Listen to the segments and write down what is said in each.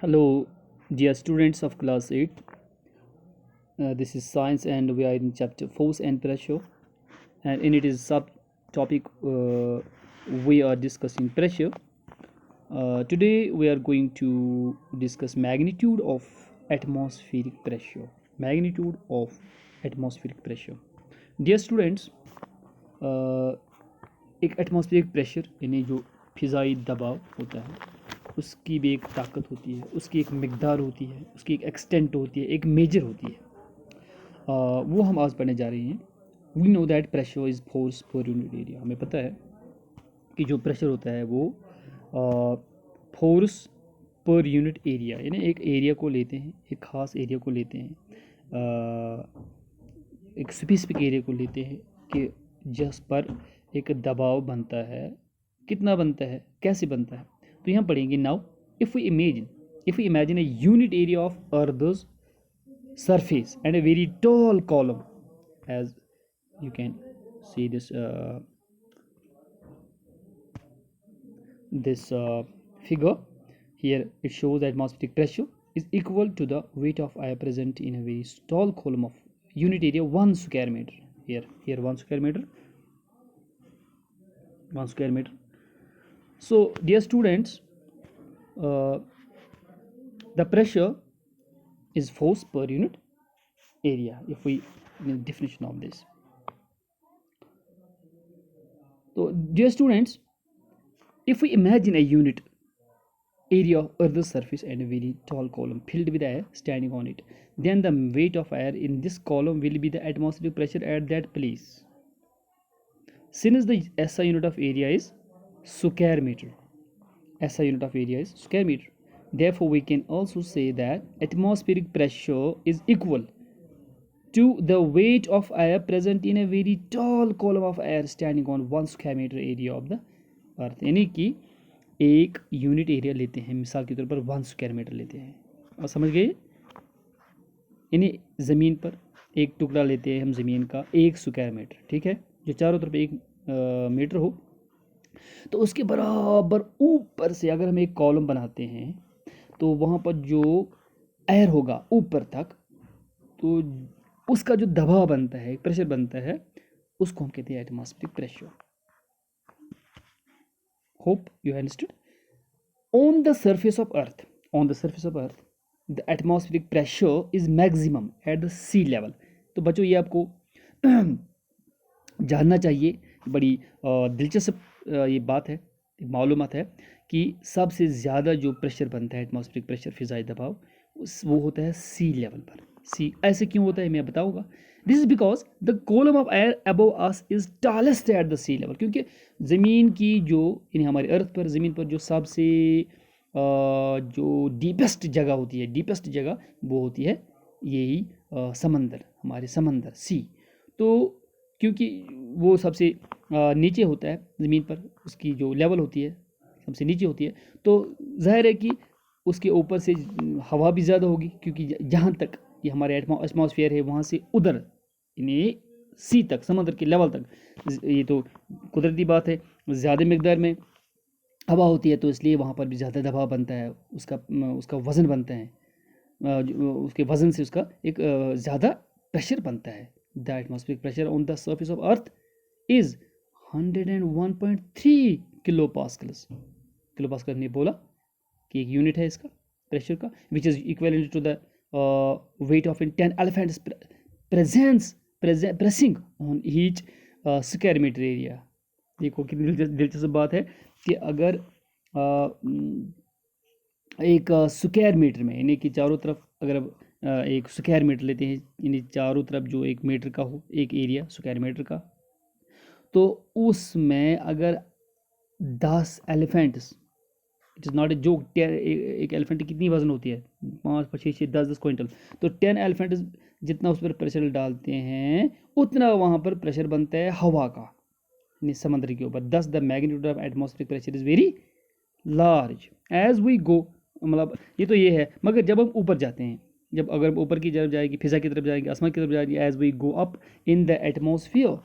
Hello, dear students of class 8. This is science and we are in chapter force and pressure, and in it is subtopic we are discussing pressure. Today we are going to discuss magnitude of atmospheric pressure. Magnitude of atmospheric pressure. Dear students, एक atmospheric pressure यानी जो फ़िज़ाई दबाव होता है उसकी भी एक ताकत होती है, उसकी एक मिकदार होती है, उसकी एक एक्सटेंट होती है, एक मेजर होती है। वो हम आज पढ़ने जा रहे हैं। We know that pressure is force per unit area. हमें पता है कि जो प्रेशर होता है वो फोर्स पर यूनिट एरिया, यानी एक एरिया को लेते हैं, एक ख़ास एरिया को लेते हैं, एक स्पेसिफिक एरिया को लेते हैं कि जिस पर एक दबाव बनता है, कितना बनता है, कैसे बनता है। तो यहाँ पढ़ेंगे now if we imagine a unit area of earth surface and a very tall column, as you can see this figure here. It shows that atmospheric pressure is equal to the weight of air present in a very tall column of unit area 1 square meter. Here 1 square meter, 1 square meter. So dear students, the pressure is force per unit area if we definition of this. So dear students, if we imagine a unit area of earth's surface and a very tall column filled with air standing on it, then the weight of air in this column will be the atmospheric pressure at that place. Since the SI unit of area is square meter, SI unit of area is square meter, therefore we can also say that atmospheric pressure is equal to the weight of air present in a very tall column of air standing on 1 square meter area of the earth. यानी कि एक unit area लेते हैं, मिसाल के तौर पर 1 square metre लेते हैं, और समझ गए, यानी ज़मीन पर एक टुकड़ा लेते हैं हम ज़मीन का 1 स्क्वायर मीटर, ठीक है, जो चारों तरफ 1 मीटर हो, तो उसके बराबर ऊपर से अगर हम एक कॉलम बनाते हैं तो वहाँ पर जो एयर होगा ऊपर तक, तो उसका जो दबाव बनता है, प्रेशर बनता है, उसको हम कहते हैं atmospheric pressure. Hope you understood. On the surface of earth, the atmospheric pressure is maximum at the sea level. तो बच्चों ये आपको जानना चाहिए, बड़ी दिलचस्प ये बात है, मालूमात है कि सबसे ज़्यादा जो प्रेशर बनता है, एटमॉस्फेरिक प्रेशर, फ़िज़ाई दबाव, वो होता है सी लेवल पर। सी ऐसे क्यों होता है मैं बताऊंगा। This is because the column of air above us is tallest at the sea level. क्योंकि ज़मीन की जो, यानी हमारी अर्थ पर, ज़मीन पर जो सबसे जो डीपेस्ट जगह होती है, डीपेस्ट जगह वो होती है यही समंदर, हमारे समंदर, सी। तो क्योंकि वो सबसे नीचे होता है ज़मीन पर, उसकी जो लेवल होती है सबसे नीचे होती है, तो जाहिर है कि उसके ऊपर से हवा भी ज़्यादा होगी, क्योंकि जहाँ तक ये हमारे एटमॉस्फेयर है वहाँ से उधर यानी सी तक, समंदर के लेवल तक, ये तो कुदरती बात है, ज़्यादा मकदार में हवा होती है, तो इसलिए वहाँ पर भी ज़्यादा दबाव बनता है, उसका वज़न बनता है, उसके वज़न से उसका एक ज़्यादा प्रेशर बनता है। The atmospheric pressure on the surface of earth is 101.3 kilo pascal ने बोला कि एक यूनिट है इसका प्रेशर का, which is equivalent to the weight of 10 elephants pressing on each square meter area। देखो कितनी दिलचस्प बात है कि अगर एक स्क्वायर मीटर में, यानी कि चारों तरफ अगर एक स्क्वायर मीटर लेते हैं, यानी चारों तरफ जो 1 मीटर का हो, एक एरिया स्क्वायर मीटर का, तो उसमें अगर 10 elephants, it is not a joke, एक एलिफेंट की कितनी वज़न होती है, 5, 6, 10 क्विंटल, तो 10 एलिफेंट जितना उस पर प्रेशर डालते हैं उतना वहाँ पर प्रेशर बनता है हवा का, समुद्र के ऊपर। 10 the magnitude of atmospheric pressure is very large as we go, मतलब ये तो ये है, मगर जब हम ऊपर जाते हैं, जब अगर ऊपर की तरफ जाएगी, फिज़ा की तरफ जाएंगे, आसमान की तरफ जाएंगे, as we go up in the atmosphere,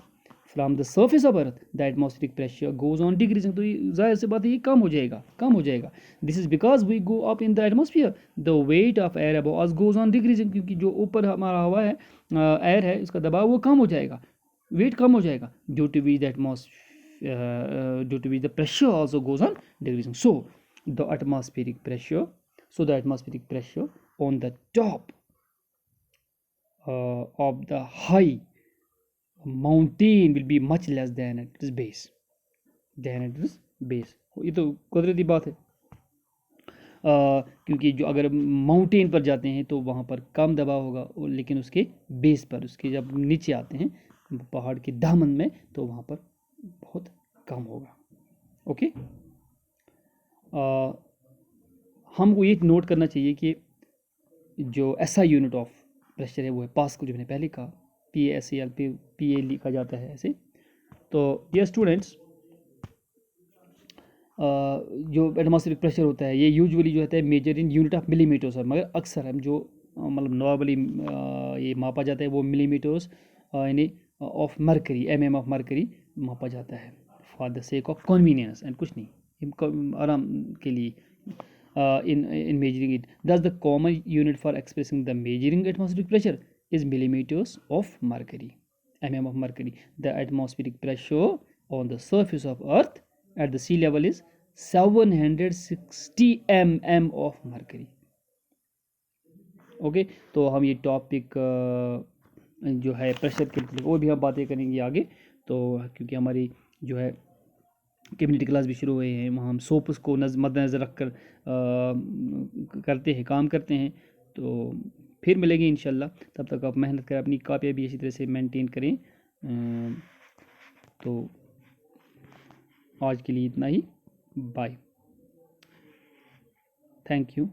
from the surface of earth the atmospheric pressure goes on decreasing. तो जाहिर सी बात है ये कम हो जाएगा, कम हो जाएगा। This is because we go up in the atmosphere the weight of air above us goes on decreasing, क्योंकि जो ऊपर हमारा हवा है, एयर है, इसका दबाव वो कम हो जाएगा, वेट कम हो जाएगा, due to which the atmosphere due to which the pressure also goes on decreasing. So the atmospheric pressure, so the atmospheric pressure on the top of the high mountain will be much less than at its base, ये तो कुदरती बात है। क्योंकि जो अगर mountain पर जाते हैं तो वहाँ पर कम दबाव होगा, लेकिन उसके बेस पर, उसके जब नीचे आते हैं पहाड़ के दामन में, तो वहाँ पर बहुत कम होगा। ओके, हमको ये नोट करना चाहिए कि जो ऐसा यूनिट ऑफ प्रेशर है वो है पास्कल, जो मैंने पहले कहा, PASCAL, PA लिखा जाता है ऐसे। तो ये स्टूडेंट्स, जो एटमॉस्फेरिक प्रेशर होता है ये यूजुअली जो होता है measure in unit of millimetres है, मगर अक्सर हम जो मतलब नॉर्मली ये मापा जाता है वो मिलीमीटर्स यानी of mercury, MM of mercury मापा जाता है, for the sake of convenience and कुछ नहीं, आराम के लिए। In measuring it, thus the common unit for expressing the measuring atmospheric pressure is millimeters of mercury, MM of mercury. The atmospheric pressure on the surface of earth at the sea level is 760 mm of mercury. Okay, तो हम ये topic जो है pressure के मतलब वो भी हम बातें करेंगे आगे। तो क्योंकि हमारी जो है कम्युनिटी क्लास भी शुरू हुए हैं, वहाँ हम सोप्स को मद्देनज़र रख कर करते हैं, काम करते हैं। तो फिर मिलेंगे इंशाल्लाह, तब तक आप मेहनत करें, अपनी कापियाँ भी इसी तरह से मेंटेन करें। तो आज के लिए इतना ही, बाय, थैंक यू।